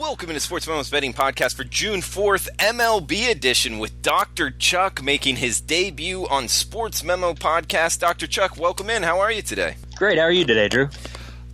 Welcome to Sportsmemo's betting podcast for June 4th, MLB edition with Dr. Chuck making his debut on Sportsmemo podcast. Dr. Chuck, welcome in. How are you today? Great. How are you today, Drew?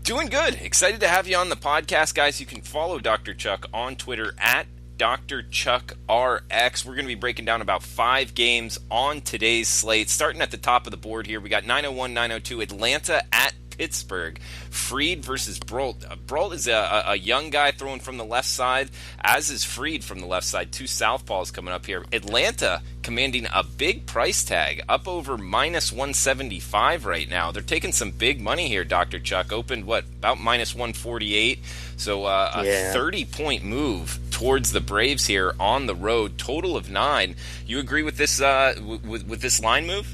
Doing good. Excited to have you on the podcast, guys. You can follow Dr. Chuck on Twitter at Dr. Chuck RX. We're going to be breaking down about 5 games on today's slate. Starting at the top of the board here, we got 901, 902, Atlanta at Pittsburgh. Fried versus Brault. Brault is a young guy throwing from the left side, as is Fried from the left side. 2 southpaws coming up here. Atlanta commanding a big price tag, up over minus 175 right now. They're taking some big money here, Dr. Chuck. Opened, about minus 148? So a 30-point move towards the Braves here on the road. Total of 9. You agree with this with this line move?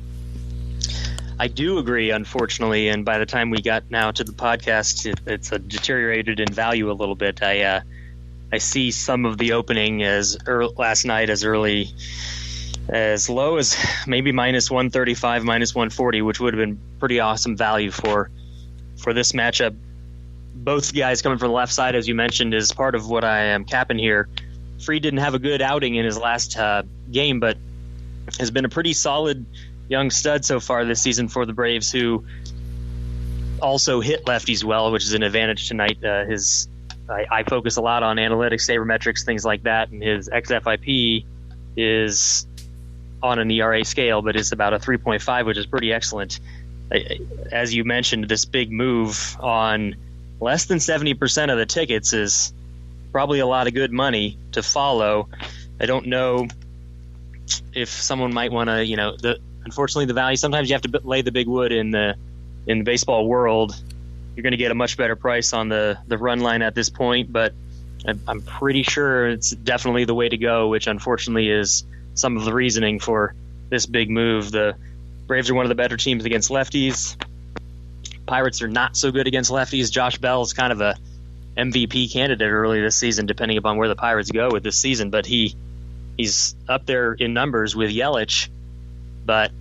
I do agree, unfortunately, and by the time we got now to the podcast, it's deteriorated in value a little bit. I see some of the opening last night as early as low as maybe minus 135, minus 140, which would have been pretty awesome value for this matchup. Both guys coming from the left side, as you mentioned, is part of what I am capping here. Fried didn't have a good outing in his last game, but has been a pretty solid young stud so far this season for the Braves, who also hit lefties well, which is an advantage tonight. I focus a lot on analytics, sabermetrics, things like that, and his xFIP is on an ERA scale, but it's about a 3.5, which is pretty excellent. As you mentioned, this big move on less than 70% of the tickets is probably a lot of good money to follow. I don't know if someone might want to, unfortunately, the value, sometimes you have to lay the big wood in the baseball world. You're going to get a much better price on the run line at this point, but I'm pretty sure it's definitely the way to go, which unfortunately is some of the reasoning for this big move. The Braves are one of the better teams against lefties. Pirates are not so good against lefties. Josh Bell is kind of a MVP candidate early this season, depending upon where the Pirates go with this season, but he's up there in numbers with Yelich. But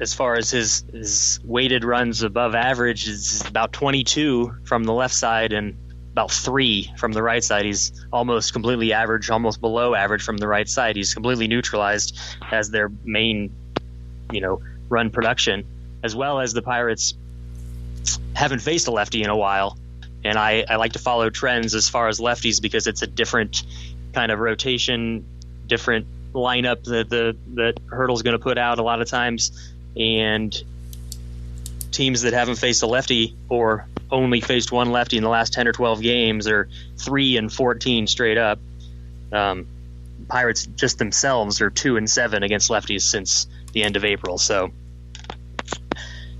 as far as his weighted runs above average, is about 22 from the left side and about 3 from the right side. He's almost completely average, almost below average from the right side. He's completely neutralized as their main, run production, as well as the Pirates haven't faced a lefty in a while. And I like to follow trends as far as lefties because it's a different kind of rotation, different lineup that Hurdle's going to put out a lot of times, and teams that haven't faced a lefty or only faced one lefty in the last 10 or 12 games are 3-14 straight up. Pirates just themselves are 2-7 against lefties since the end of April. So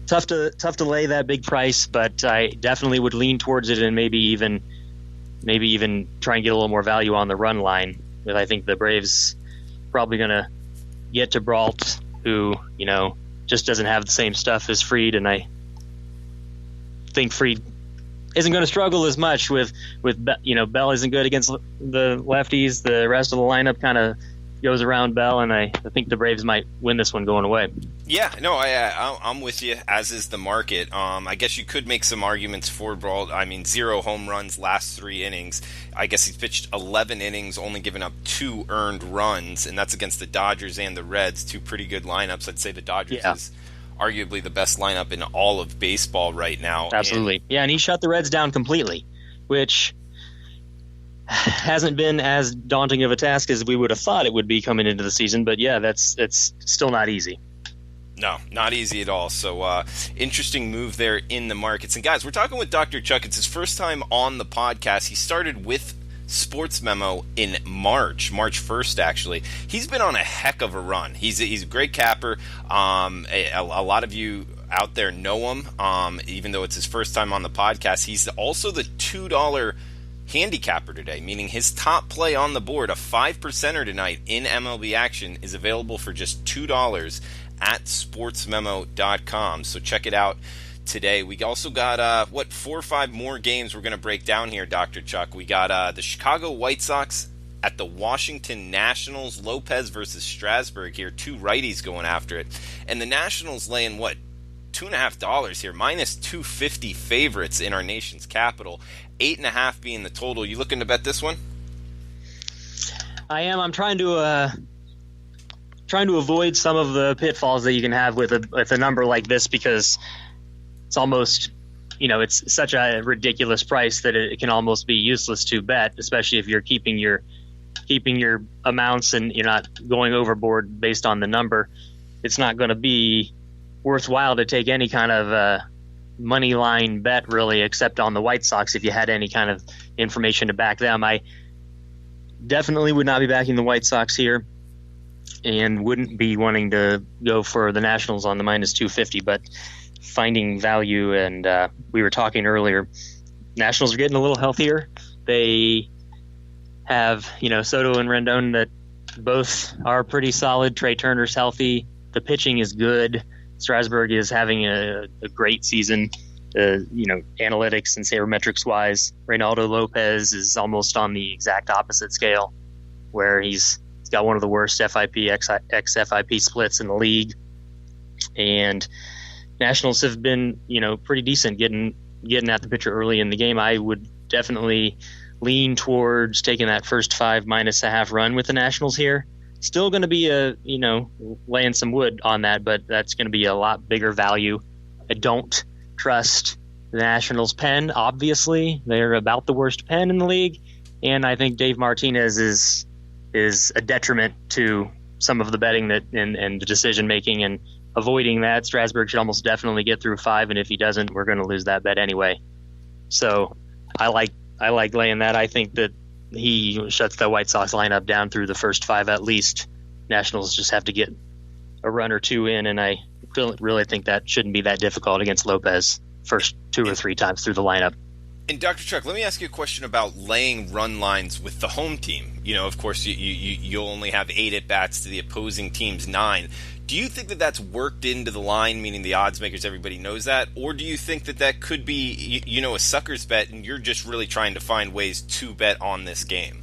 tough to lay that big price, but I definitely would lean towards it and maybe even try and get a little more value on the run line. But I think the Braves probably going to get to Brault, who, just doesn't have the same stuff as Fried, and I think Fried isn't going to struggle as much with Bell isn't good against the lefties. The rest of the lineup kind of goes around Bell, and I think the Braves might win this one going away. Yeah, no, I'm with you, as is the market. I guess you could make some arguments for Brault. 0 home runs last 3 innings. I guess he's pitched 11 innings, only giving up 2 earned runs, and that's against the Dodgers and the Reds, 2 pretty good lineups. I'd say the Dodgers is arguably the best lineup in all of baseball right now. Absolutely. And he shut the Reds down completely, which hasn't been as daunting of a task as we would have thought it would be coming into the season, but it's still not easy. No, not easy at all. So interesting move there in the markets. And guys, we're talking with Dr. Chuck. It's his first time on the podcast. He started with Sportsmemo in March 1st, actually. He's been on a heck of a run. He's a great capper. A lot of you out there know him, even though it's his first time on the podcast. He's also the $2 handicapper today, meaning his top play on the board, a 5%er tonight in MLB action, is available for just $2 at sportsmemo.com. So check it out today. We also got 4 or 5 more games we're going to break down here, Dr. Chuck. We got the Chicago White Sox at the Washington Nationals. Lopez versus Strasburg here. 2 righties going after it. And the Nationals laying $2.50 here, minus 250 favorites in our nation's capital. 8.5 being the total. You looking to bet this one? I am. I'm trying to avoid some of the pitfalls that you can have with a number like this, because it's almost, it's such a ridiculous price that it can almost be useless to bet, especially if you're keeping your amounts and you're not going overboard based on the number. It's not going to be worthwhile to take any kind of money line bet, really, except on the White Sox if you had any kind of information to back them. I definitely would not be backing the White Sox here, and wouldn't be wanting to go for the Nationals on the minus 250, but finding value. And we were talking earlier, Nationals are getting a little healthier. They have, Soto and Rendon that both are pretty solid. Trey Turner's healthy. The pitching is good. Strasburg is having a great season, analytics and sabermetrics wise. Reynaldo Lopez is almost on the exact opposite scale, where he's got one of the worst FIP xFIP splits in the league. And Nationals have been, pretty decent getting at the pitcher early in the game. I would definitely lean towards taking that first 5 minus a half run with the Nationals here. Still going to be laying some wood on that, but that's going to be a lot bigger value. I don't trust the Nationals pen. Obviously, they're about the worst pen in the league, and I think Dave Martinez is a detriment to some of the betting that and the decision making, and avoiding that. Strasburg should almost definitely get through 5, and if he doesn't, we're going to lose that bet anyway. So I like laying that. I think that he shuts the White Sox lineup down through the first 5 at least. Nationals just have to get a run or two in, and I really think that shouldn't be that difficult against Lopez first 2 or 3 times through the lineup. And Dr. Chuck, let me ask you a question about laying run lines with the home team. Of course, you'll only have 8 at-bats to the opposing team's 9. Do you think that that's worked into the line, meaning the odds makers, everybody knows that? Or do you think that could be, a sucker's bet, and you're just really trying to find ways to bet on this game?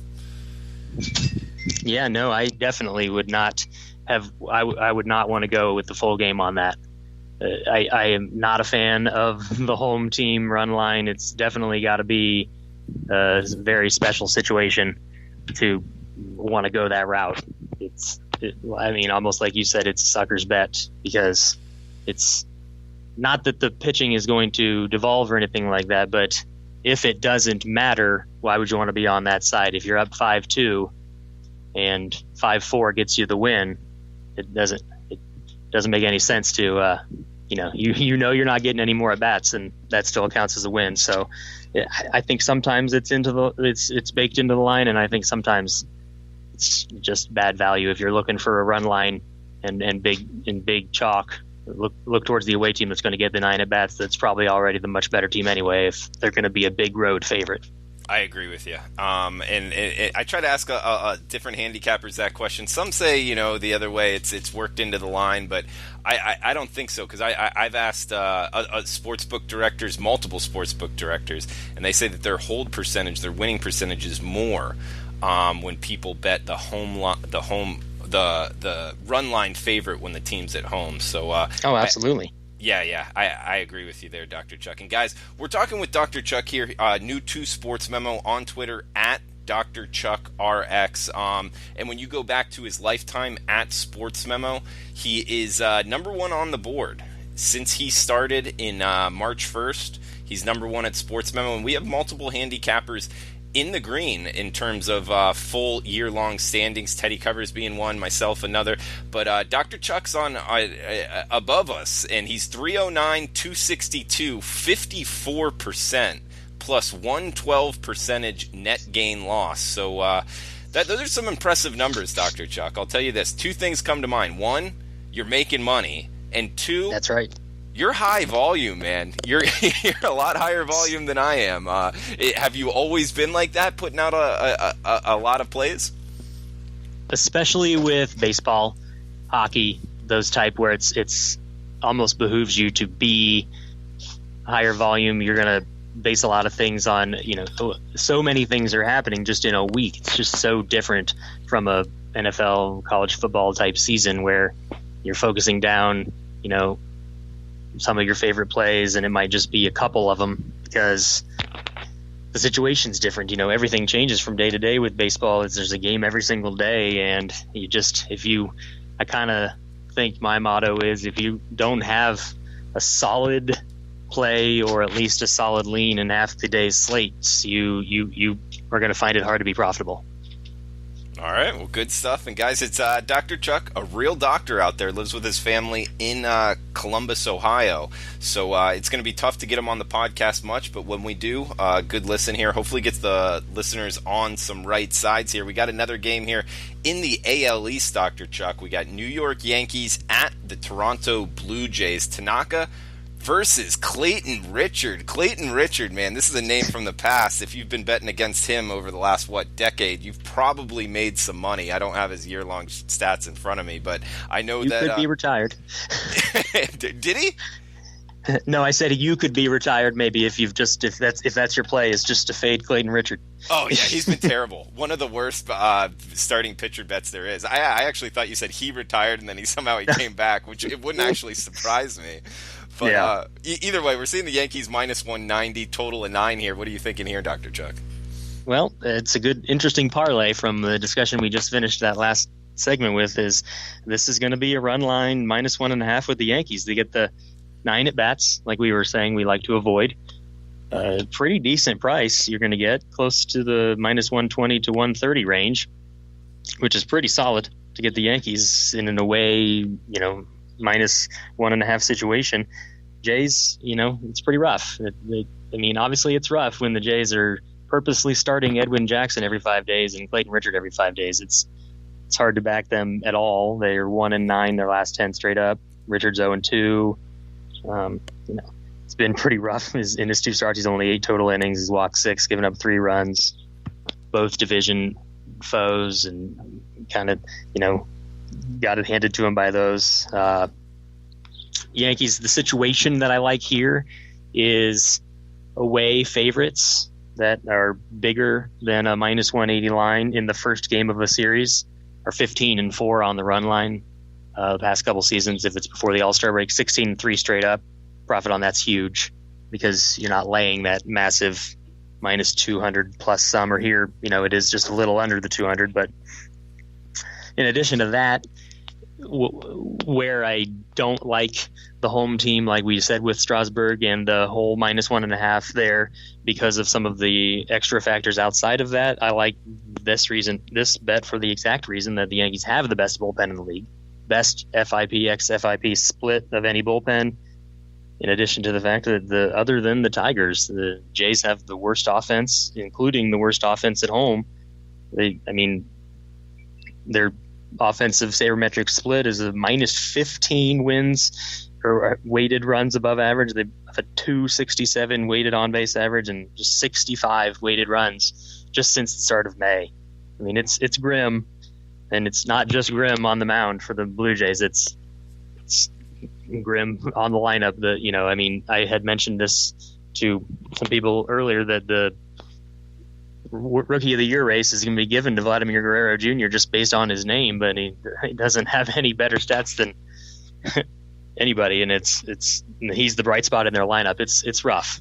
Yeah, no, I definitely would not have – I would not want to go with the full game on that. I am not a fan of the home team run line. It's definitely got to be a very special situation to want to go that route. Almost like you said, it's a sucker's bet, because it's not that the pitching is going to devolve or anything like that, but if it doesn't matter, why would you want to be on that side? If you're up 5-2 and 5-4 gets you the win, it doesn't make any sense to you're not getting any more at bats, and that still counts as a win. So I think sometimes it's baked into the line, and I think sometimes it's just bad value. If you're looking for a run line and big chalk, look towards the away team that's going to get the 9 at bats. That's probably already the much better team anyway, if they're going to be a big road favorite. I agree with you. I try to ask a different handicappers that question. Some say, the other way, it's worked into the line, but I don't think so, because I've asked sportsbook directors, multiple sportsbook directors, and they say that their hold percentage, their winning percentage is more when people bet the run line favorite when the team's at home. So absolutely. I agree with you there, Dr. Chuck. And guys, we're talking with Dr. Chuck here, new to Sportsmemo on Twitter at Dr. Chuck RX. And when you go back to his lifetime at Sportsmemo, he is number 1 on the board. Since he started in March 1st, he's number 1 at Sportsmemo, and we have multiple handicappers in the green in terms of full year-long standings. Teddy Covers being one, myself another. But Dr. Chuck's on above us, and he's 309, 262, 54%, plus 112 percentage net gain loss. So those are some impressive numbers, Dr. Chuck. I'll tell you this. 2 things come to mind. 1, you're making money. And 2, that's right, you're high volume, man. You're a lot higher volume than I am. Have you always been like that, putting out a lot of plays? Especially with baseball, hockey, those type where it's almost behooves you to be higher volume. You're going to base a lot of things on, so many things are happening just in a week. It's just so different from a NFL, college football type season where you're focusing down, some of your favorite plays, and it might just be a couple of them, because the situation's different. Everything changes from day to day with baseball. There's a game every single day, and I kind of think my motto is, if you don't have a solid play or at least a solid lean in half the day's slates, you are going to find it hard to be profitable. All right, well, good stuff. And guys, it's Dr. Chuck, a real doctor out there, lives with his family in Columbus, Ohio. So it's going to be tough to get him on the podcast much, but when we do, good listen here. Hopefully gets the listeners on some right sides here. We got another game here in the AL East, Dr. Chuck. We got New York Yankees at the Toronto Blue Jays. Tanaka versus Clayton Richard. Clayton Richard, man, this is a name from the past. If you've been betting against him over the last, decade, you've probably made some money. I don't have his year-long stats in front of me, but I know that... You could be retired. Did he? No, I said you could be retired maybe if that's your play, is just to fade Clayton Richard. Oh, yeah, he's been terrible. One of the worst starting pitcher bets there is. I actually thought you said he retired and then he came back, which it wouldn't actually surprise me. But yeah. Either way, we're seeing the Yankees minus 190, total of 9 here. What are you thinking here, Dr. Chuck? Well, it's a good, interesting parlay from the discussion we just finished that last segment with. This is going to be a run line minus 1.5 with the Yankees. They get the 9 at bats, like we were saying we like to avoid. Pretty decent price you're going to get, close to the minus 120 to 130 range, which is pretty solid to get the Yankees in an away, minus 1.5 situation. Jays, it's pretty rough. Obviously it's rough when the Jays are purposely starting Edwin Jackson every 5 days and Clayton Richard every 5 days. It's hard to back them at all. They're 1-9 their last 10 straight up. Richard's 0-2. It's been pretty rough. In his 2 starts, he's only 8 total innings. He's walked 6, given up 3 runs. Both division foes, and kind of, got it handed to him by those. Yankees, the situation that I like here is away favorites that are bigger than a minus 180 line in the first game of a series are 15-4 on the run line. The past couple seasons, if it's before the All-Star break, 16-3 straight up. Profit on that's huge because you're not laying that massive minus 200 plus some, or here, it is just a little under the 200. But in addition to that, where I don't like the home team, like we said with Strasburg, and the whole minus 1.5 there because of some of the extra factors outside of that, I like this bet for the exact reason that the Yankees have the best bullpen in the league. Best FIP x FIP split of any bullpen, in addition to the fact that other than the Tigers, the Jays have the worst offense, including the worst offense at home. Their offensive sabermetric split is a minus 15 wins or weighted runs above average. They have a 267 weighted on base average and just 65 weighted runs just since the start of May. It's grim. And it's not just grim on the mound for the Blue Jays. It's grim on the lineup. I had mentioned this to some people earlier that the Rookie of the Year race is going to be given to Vladimir Guerrero Jr. just based on his name, but he doesn't have any better stats than anybody, and he's the bright spot in their lineup. It's rough.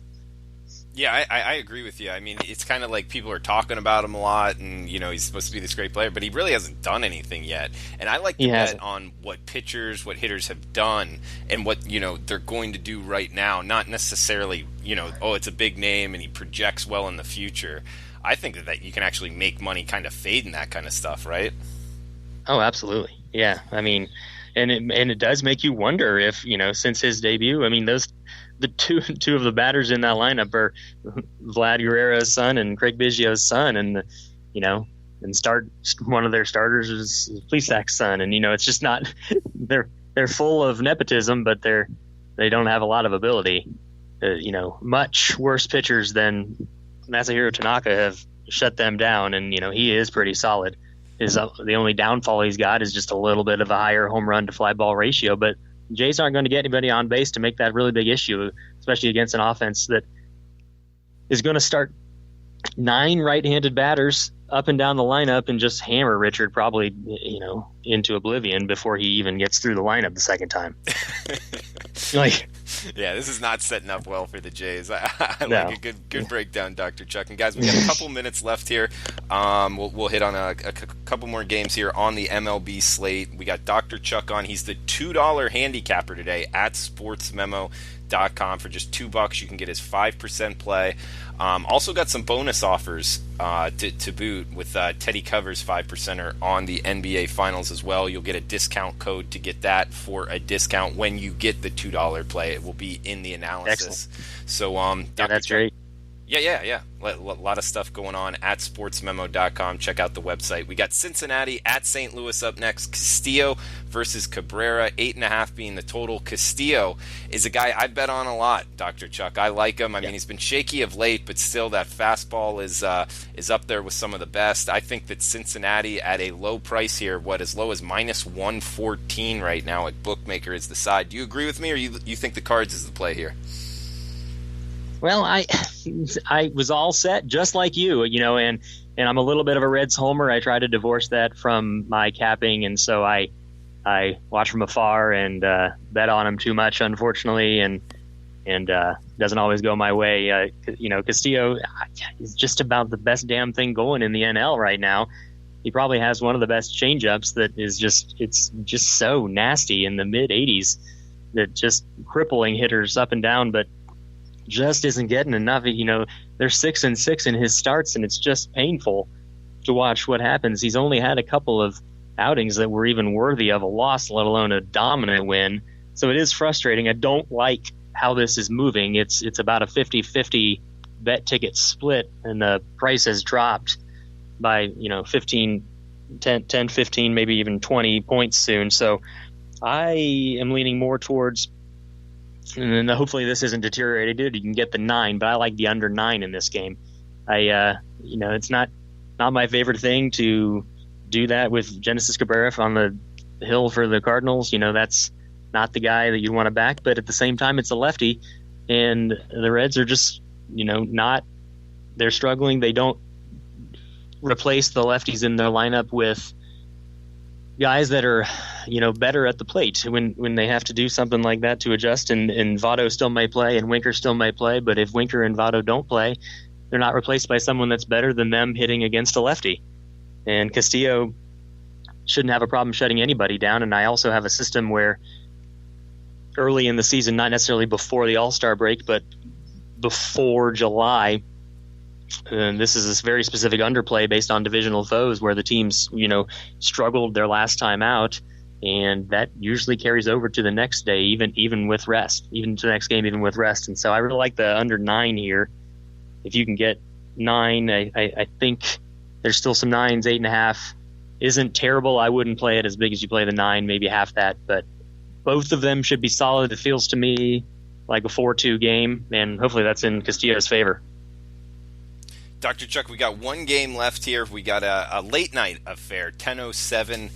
Yeah, I agree with you. It's kind of like people are talking about him a lot, and, he's supposed to be this great player, but he really hasn't done anything yet. And I like to bet on what hitters have done, and what, they're going to do right now, not necessarily, it's a big name and he projects well in the future. I think that you can actually make money kind of fading that kind of stuff, right? Oh, absolutely. Yeah. And it does make you wonder if, since his debut, the two of the batters in that lineup are Vlad Guerrero's son and Craig Biggio's son, and one of their starters is Plesac's son, and it's just not they're full of nepotism, but they don't have a lot of ability. Much worse pitchers than Masahiro Tanaka have shut them down, and he is pretty solid. The only downfall he's got is just a little bit of a higher home run to fly ball ratio, but Jays aren't going to get anybody on base to make that really big issue, especially against an offense that is going to start 9 right-handed batters up and down the lineup and just hammer Richard probably, into oblivion before he even gets through the lineup the second time. Yeah, this is not setting up well for the Jays. I No. like a good breakdown, Dr. Chuck. And guys, we got a couple minutes left here. We'll hit on a couple more games here on the MLB slate. We got Dr. Chuck on. He's the $2 handicapper today at Sportsmemo.com. For just $2. You can get his 5% play. Also got some bonus offers to boot with Teddy Covers 5%er on the NBA Finals as well. You'll get a discount code to get that for a discount when you get the $2 play. It will be in the analysis. Excellent. So, Yeah, that's great. Yeah. A lot of stuff going on at sportsmemo.com. Check out the website. We got Cincinnati at St. Louis up next. Castillo versus Cabrera, 8.5 being the total. Castillo is a guy I bet on a lot, Dr. Chuck. I like him. I mean, he's been shaky of late, but still that fastball is up there with some of the best. I think that Cincinnati at a low price here, as low as minus 114 right now at Bookmaker is the side. Do you agree with me, or you think the Cards is the play here? Well, I was all set just like you, and I'm a little bit of a Reds homer. I try to divorce that from my capping, and so I watch from afar and bet on him too much, unfortunately, and doesn't always go my way. Castillo is just about the best damn thing going in the NL right now. He probably has one of the best changeups that is it's just so nasty in the mid 80s, that just crippling hitters up and down, but just isn't getting enough. They're 6-6 in his starts, and it's just painful to watch what happens. He's only had a couple of outings that were even worthy of a loss, let alone a dominant win. So it is frustrating. I don't like how this is moving. It's about a 50-50 bet ticket split, and the price has dropped by 10, 15, maybe even 20 points soon. So I am leaning more towards, and hopefully this isn't deteriorated. You can get the 9, but I like the under 9 in this game. It's not my favorite thing to do that with Genesis Cabrera on the hill for the Cardinals. That's not the guy that you want to back, but at the same time, it's a lefty, and the Reds are just, they're struggling. They don't replace the lefties in their lineup with guys that are, better at the plate when they have to do something like that to adjust. And Votto still may play, and Winker still may play, but if Winker and Votto don't play, they're not replaced by someone that's better than them hitting against a lefty. And Castillo shouldn't have a problem shutting anybody down. And I also have a system where early in the season, not necessarily before the All-Star break, but before July, and this is this very specific underplay based on divisional foes where the teams, struggled their last time out, and that usually carries over to the next day, even with rest, even to the next game, even with rest. And so I really like the under 9 here. If you can get 9, I think there's still some 9s. 8.5 isn't terrible. I wouldn't play it as big as you play the 9, maybe half that, but both of them should be solid. It feels to me like a 4-2 game, and hopefully that's in Castillo's favor. Dr. Chuck, we got one game left here. We got a late night affair, 10:07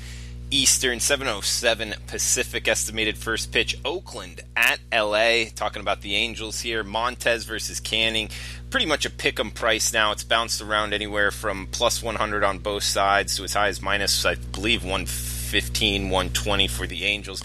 Eastern, 7:07 Pacific estimated first pitch. Oakland at LA. Talking about the Angels here. Montez versus Canning. Pretty much a pick 'em price now. It's bounced around anywhere from plus 100 on both sides to as high as minus, I believe, 115, 120 for the Angels.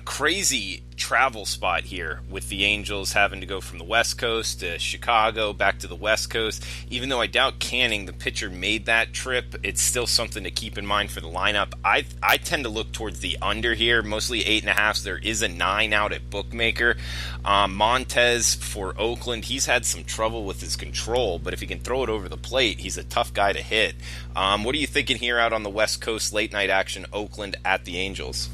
Crazy travel spot here with the Angels having to go from the West Coast to Chicago back to the West Coast. Even though I doubt Canning, the pitcher, made that trip, it's still something to keep in mind for the lineup. I tend to look towards the under here, mostly 8.5. There is a 9 out at Bookmaker. Montez for Oakland, he's had some trouble with his control, but if he can throw it over the plate, he's a tough guy to hit. What are you thinking here out on the West Coast late night action, Oakland at the Angels?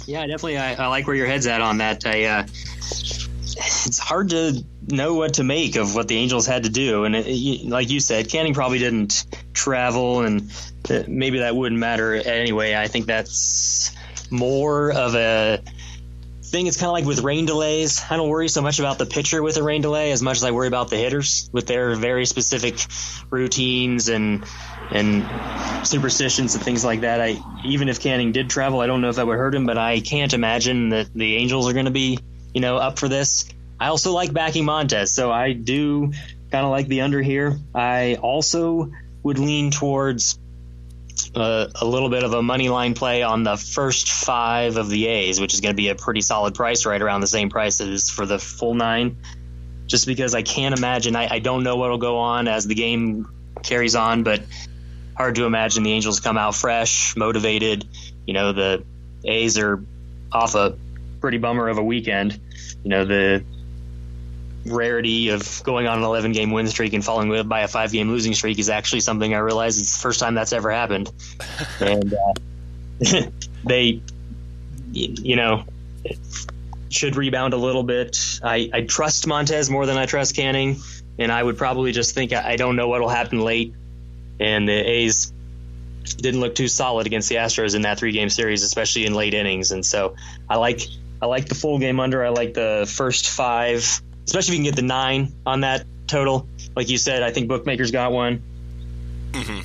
Yeah, definitely. I like where your head's at on that. It's hard to know what to make of what the Angels had to do. And like you said, Canning probably didn't travel, and maybe that wouldn't matter anyway. I think that's more of a thing. It's kind of like with rain delays. I don't worry so much about the pitcher with a rain delay as much as I worry about the hitters with their very specific routines and superstitions and things like that. Even if Canning did travel, I don't know if that would hurt him, but I can't imagine that the Angels are going to be, up for this. I also like backing Montez, so I do kind of like the under here. I also would lean towards a little bit of a money line play on the first 5 of the A's, which is going to be a pretty solid price, right around the same price as for the full 9. Just because I can't imagine, I don't know what will go on as the game carries on, but hard to imagine the Angels come out fresh, motivated. The A's are off a pretty bummer of a weekend. The rarity of going on an 11-game win streak and following by a 5-game losing streak is actually something I realize it's the first time that's ever happened. And they, should rebound a little bit. I trust Montez more than I trust Canning, and I would probably just think I don't know what will happen late. And the A's didn't look too solid against the Astros in that 3-game series, especially in late innings. And so I like the full game under. I like the first 5. Especially if you can get the 9 on that total. Like you said, I think bookmakers got one. Mm-hmm.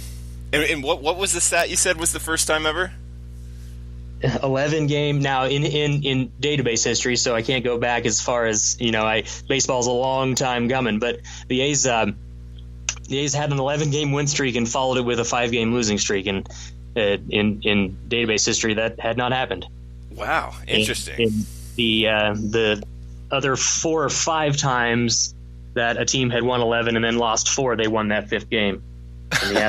And what was the stat you said was the first time ever? 11 game. Now, in database history, so I can't go back as far as, baseball's a long time coming. But the A's had an 11-game win streak and followed it with a 5-game losing streak. And in database history, that had not happened. Wow, interesting. In the other 4 or 5 times that a team had won 11 and then lost 4, they won that 5th game. And the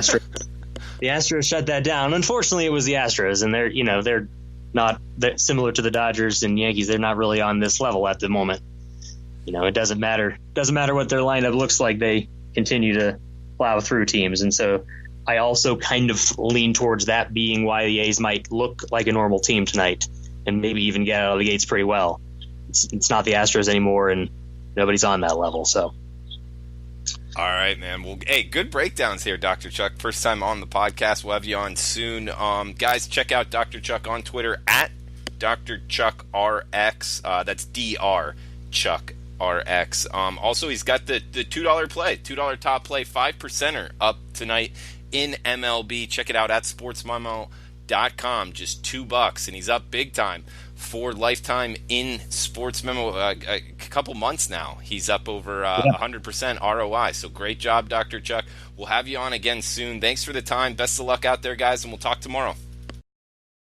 Astros shut that down. Unfortunately, it was the Astros, and they're not similar to the Dodgers and Yankees. They're not really on this level at the moment. It doesn't matter. Doesn't matter what their lineup looks like. They continue to plow through teams, and so I also kind of lean towards that being why the A's might look like a normal team tonight and maybe even get out of the gates pretty well. It's not the Astros anymore, and nobody's on that level. So, all right, man. Well, hey, good breakdowns here, Dr. Chuck. First time on the podcast. We'll have you on soon. Guys, check out Dr. Chuck on Twitter at Dr. Chuck RX. That's DR Chuck RX. Also, he's got the $2 play, $2 top play, 5%er up tonight in MLB. Check it out at Sportsmemo.com. Just $2, and he's up big time for lifetime in Sportsmemo. A couple months now, he's up over 100% ROI. So great job, Dr. Chuck. We'll have you on again soon. Thanks for the time. Best of luck out there, guys, and we'll talk tomorrow.